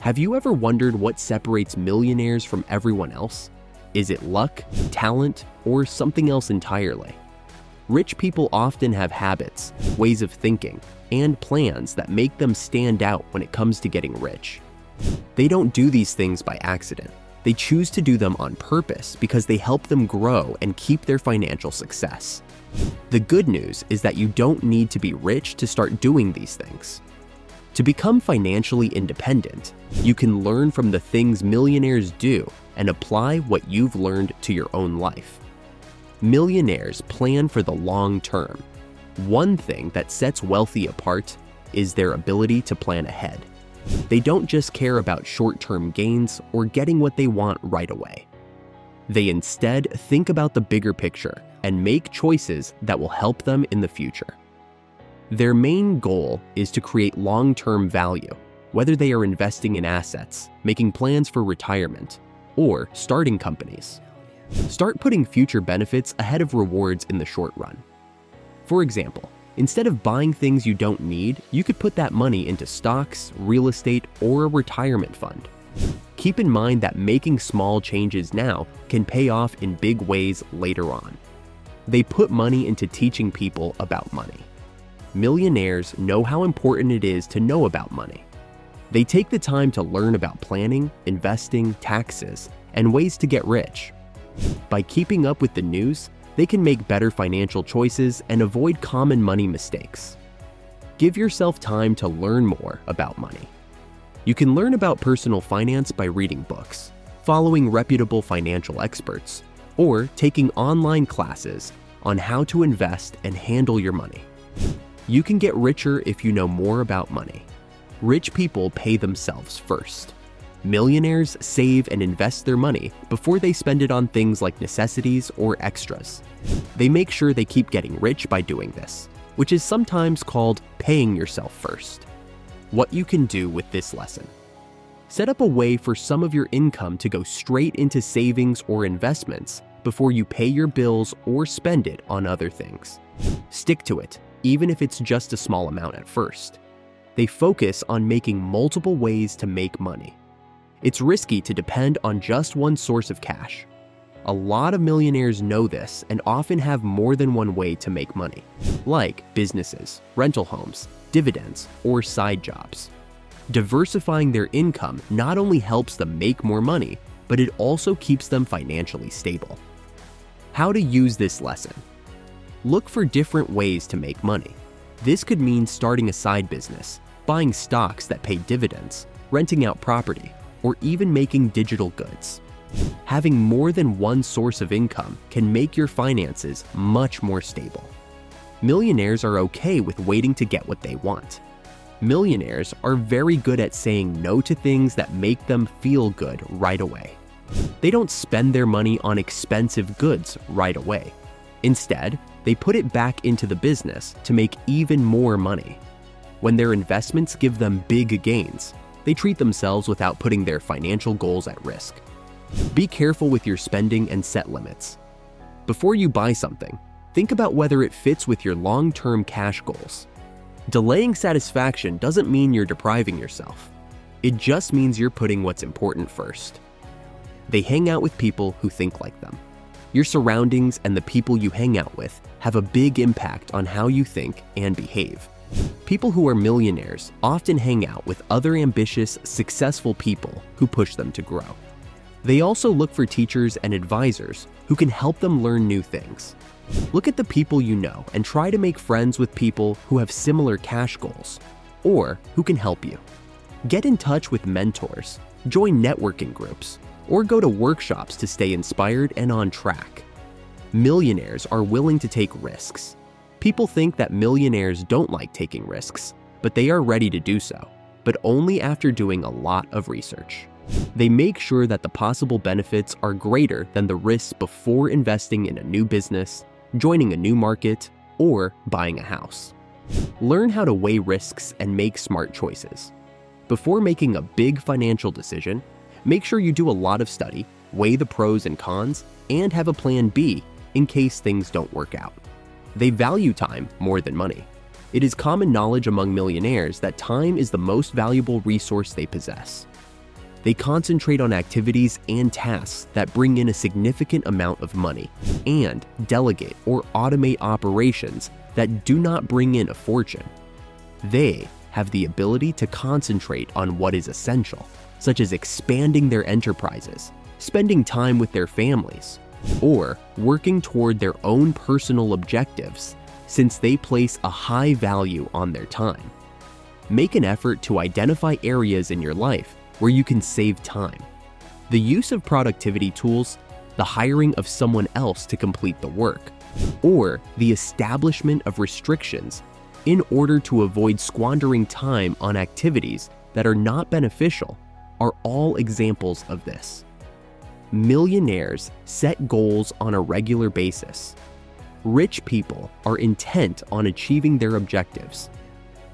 Have you ever wondered what separates millionaires from everyone else? Is it luck, talent, or something else entirely? Rich people often have habits, ways of thinking, and plans that make them stand out when it comes to getting rich. They don't do these things by accident. They choose to do them on purpose because they help them grow and keep their financial success. The good news is that you don't need to be rich to start doing these things. To become financially independent, you can learn from the things millionaires do and apply what you've learned to your own life. Millionaires plan for the long term. One thing that sets wealthy apart is their ability to plan ahead. They don't just care about short-term gains or getting what they want right away. They instead think about the bigger picture and make choices that will help them in the future. Their main goal is to create long-term value, whether they are investing in assets, making plans for retirement, or starting companies. Start putting future benefits ahead of rewards in the short run. For example, instead of buying things you don't need, you could put that money into stocks, real estate, or a retirement fund. Keep in mind that making small changes now can pay off in big ways later on. They put money into teaching people about money. Millionaires know how important it is to know about money. They take the time to learn about planning, investing, taxes, and ways to get rich. By keeping up with the news, they can make better financial choices and avoid common money mistakes. Give yourself time to learn more about money. You can learn about personal finance by reading books, following reputable financial experts, or taking online classes on how to invest and handle your money. You can get richer if you know more about money. Rich people pay themselves first. Millionaires save and invest their money before they spend it on things like necessities or extras. They make sure they keep getting rich by doing this, which is sometimes called paying yourself first. What you can do with this lesson: set up a way for some of your income to go straight into savings or investments before you pay your bills or spend it on other things. Stick to it, even if it's just a small amount at first. They focus on making multiple ways to make money. It's risky to depend on just one source of cash. A lot of millionaires know this and often have more than one way to make money, like businesses, rental homes, dividends, or side jobs. Diversifying their income not only helps them make more money, but it also keeps them financially stable. How to use this lesson: look for different ways to make money. This could mean starting a side business, buying stocks that pay dividends, renting out property, or even making digital goods. Having more than one source of income can make your finances much more stable. Millionaires are okay with waiting to get what they want. Millionaires are very good at saying no to things that make them feel good right away. They don't spend their money on expensive goods right away. Instead, they put it back into the business to make even more money. When their investments give them big gains, they treat themselves without putting their financial goals at risk. Be careful with your spending and set limits. Before you buy something, think about whether it fits with your long-term cash goals. Delaying satisfaction doesn't mean you're depriving yourself. It just means you're putting what's important first. They hang out with people who think like them. Your surroundings and the people you hang out with have a big impact on how you think and behave. People who are millionaires often hang out with other ambitious, successful people who push them to grow. They also look for teachers and advisors who can help them learn new things. Look at the people you know and try to make friends with people who have similar cash goals or who can help you. Get in touch with mentors, join networking groups, or go to workshops to stay inspired and on track. Millionaires are willing to take risks. People think that millionaires don't like taking risks, but they are ready to do so, but only after doing a lot of research. They make sure that the possible benefits are greater than the risks before investing in a new business, joining a new market, or buying a house. Learn how to weigh risks and make smart choices. Before making a big financial decision, make sure you do a lot of study, weigh the pros and cons, and have a plan B in case things don't work out. They value time more than money. It is common knowledge among millionaires that time is the most valuable resource they possess. They concentrate on activities and tasks that bring in a significant amount of money and delegate or automate operations that do not bring in a fortune. They have the ability to concentrate on what is essential, such as expanding their enterprises, spending time with their families, or working toward their own personal objectives, since they place a high value on their time. Make an effort to identify areas in your life where you can save time. The use of productivity tools, the hiring of someone else to complete the work, or the establishment of restrictions in order to avoid squandering time on activities that are not beneficial are all examples of this. Millionaires set goals on a regular basis. Rich people are intent on achieving their objectives.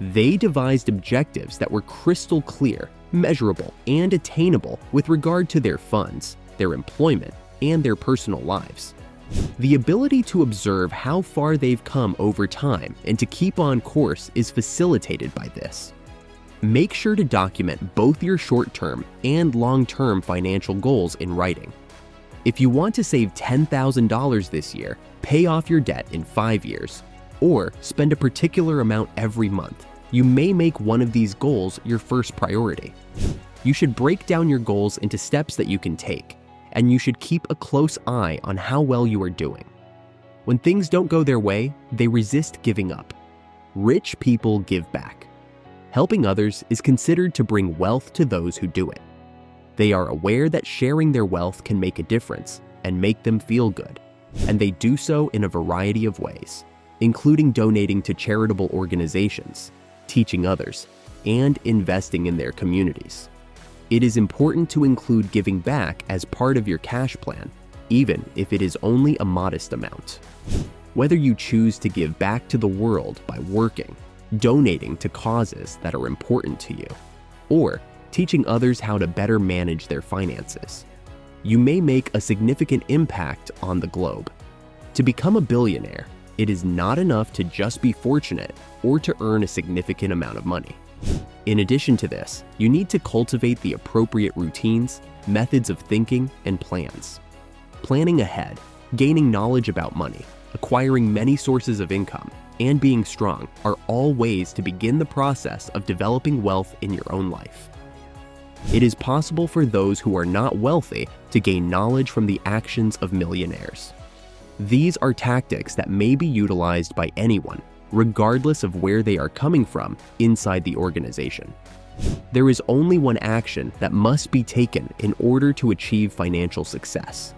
They devised objectives that were crystal clear, measurable, and attainable with regard to their funds, their employment, and their personal lives. The ability to observe how far they've come over time and to keep on course is facilitated by this. Make sure to document both your short-term and long-term financial goals in writing. If you want to save $10,000 this year, pay off your debt in 5 years, or spend a particular amount every month, you may make one of these goals your first priority. You should break down your goals into steps that you can take, and you should keep a close eye on how well you are doing. When things don't go their way, they resist giving up. Rich people give back. Helping others is considered to bring wealth to those who do it. They are aware that sharing their wealth can make a difference and make them feel good, and they do so in a variety of ways, including donating to charitable organizations, teaching others, and investing in their communities. It is important to include giving back as part of your cash plan, even if it is only a modest amount. Whether you choose to give back to the world by working, donating to causes that are important to you, or teaching others how to better manage their finances, you may make a significant impact on the globe. To become a billionaire, it is not enough to just be fortunate or to earn a significant amount of money. In addition to this, you need to cultivate the appropriate routines, methods of thinking, and plans. Planning ahead, gaining knowledge about money, acquiring many sources of income, and being strong are all ways to begin the process of developing wealth in your own life. It is possible for those who are not wealthy to gain knowledge from the actions of millionaires. These are tactics that may be utilized by anyone, regardless of where they are coming from inside the organization. There is only one action that must be taken in order to achieve financial success.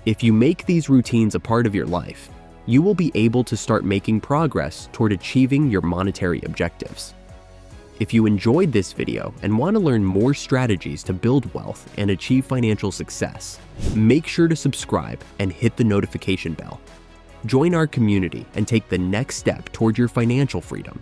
If you make these routines a part of your life, you will be able to start making progress toward achieving your monetary objectives. If you enjoyed this video and want to learn more strategies to build wealth and achieve financial success, make sure to subscribe and hit the notification bell. Join our community and take the next step toward your financial freedom.